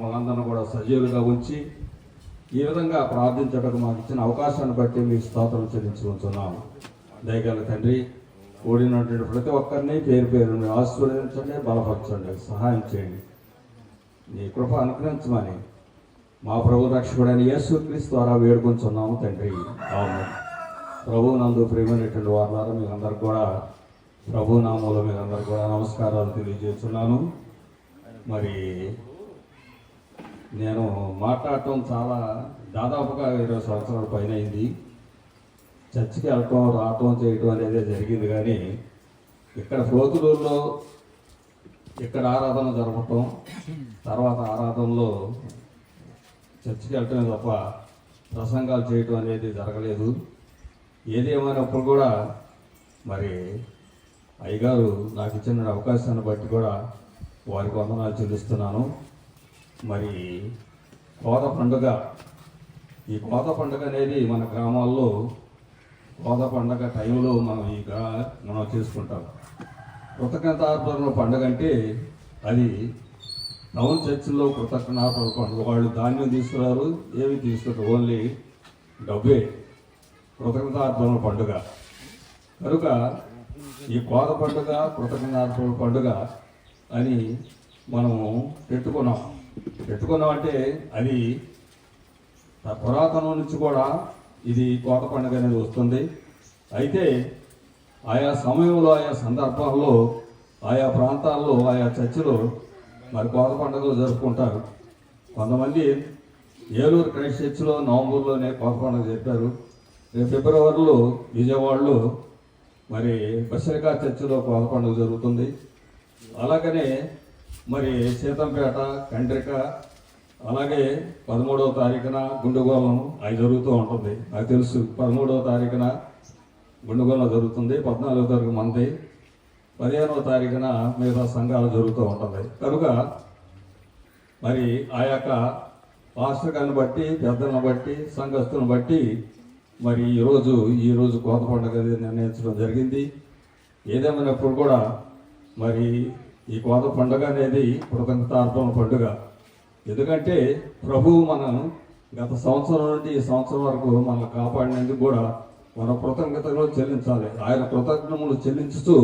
మమ్మల్ని కూడా సజీవులుగా ఉంచి ఈ విధంగా ప్రార్థించడానికి మాకు ఇచ్చిన అవకాశాన్ని బట్టి మీ స్తోత్రం చెల్లించుకుంటున్నాము. దయగల తండ్రి, కూడినటువంటి ప్రతి ఒక్కరిని పేరు పేరుని ఆశీర్వదించండి, బలపరచండి, సహాయం చేయండి. నీ కృప అనుగ్రహించమని మా ప్రభు రక్షకుడైన యేసుక్రీస్తు ద్వారా వేడుకొంచున్నాము తండ్రి. ఆమేన్. ప్రభు నందు ప్రియమైనటువంటి వారి ద్వారా మీకు అందరికి కూడా ప్రభు నామంలో మీకు అందరికి కూడా నమస్కారాలు తెలియజేస్తున్నాను. మరి నేను మాట్లాడటం చాలా దాదాపుగా 20 సంవత్సరాల పైన అయింది. చర్చికి వెళ్ళటం రావటం చేయటం అనేది జరిగింది. కానీ ఇక్కడ పోతులూరులో ఇక్కడ ఆరాధన జరపటం, తర్వాత ఆరాధనలో చర్చికి వెళ్ళటమే తప్ప ప్రసంగాలు చేయటం అనేది జరగలేదు. ఏదేమైనప్పుడు కూడా మరి అయ్యగారు నాకు ఇచ్చిన అవకాశాన్ని బట్టి కూడా వారికి వందనాలు చెల్లిస్తున్నాను. మరి కోత పండుగ, ఈ కోత పండుగ అనేది మన గ్రామాల్లో కోత పండుగ టైంలో మనం చేసుకుంటాం. కృతజ్ఞతార్పణ పండుగ అంటే అది టౌన్ చర్చిల్లో కృతజ్ఞతార్పణ పండుగ. వాళ్ళు ధాన్యం తీసుకురారు, ఏమి తీసుకుంటారు, ఓన్లీ డబ్బే కృతజ్ఞతార్పణ పండుగ. కనుక ఈ కోత పండుగ కృతజ్ఞతార్పణ పండుగ అని మనము పెట్టుకున్నాం అంటే అది పురాతనం నుంచి కూడా ఇది కోత పండుగ అనేది వస్తుంది. అయితే ఆయా సమయంలో, ఆయా సందర్భాల్లో, ఆయా ప్రాంతాల్లో, ఆయా చర్చిలో మరి కోత పండుగలు జరుపుకుంటారు. కొంతమంది ఏలూరు క్రైస్ట్ చర్చిలో నవంబర్లోనే కోత పండుగ చెప్పారు. రేపు ఫిబ్రవరిలో విజయవాడలో మరి బసిలికా చర్చిలో కోత పండుగ జరుగుతుంది. అలాగనే మరి సీతంపేట, కండ్రిక, అలాగే 13వ తారీఖున గుండుగోళం అవి జరుగుతూ ఉంటుంది. నాకు తెలుసు 13వ తారీఖున గుండుగోళం జరుగుతుంది, 14వ తారీఖు మంది, 15వ తారీఖున మిగతా సంఘాలు జరుగుతూ ఉంటుంది. కనుక మరి ఆ యొక్క పాస్టర్ని బట్టి, పెద్దలను బట్టి, సంఘస్థులను బట్టి మరి ఈరోజు కోత పండుగ నిర్ణయించడం జరిగింది. ఏదేమైనప్పుడు కూడా మరి ఈ కోత పండుగ అనేది కృతజ్ఞతార్పణ పండుగ. ఎందుకంటే ప్రభువు మనం గత సంవత్సరం నుండి ఈ సంవత్సరం వరకు మనల్ని కాపాడినందుకు కూడా మన కృతజ్ఞతలు చెల్లించాలి. ఆయన కృతజ్ఞతలు చెల్లించుతూ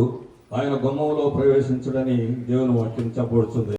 ఆయన గుమ్మంలో ప్రవేశించడని దేవుని వాక్యం చెప్పబడుతుంది.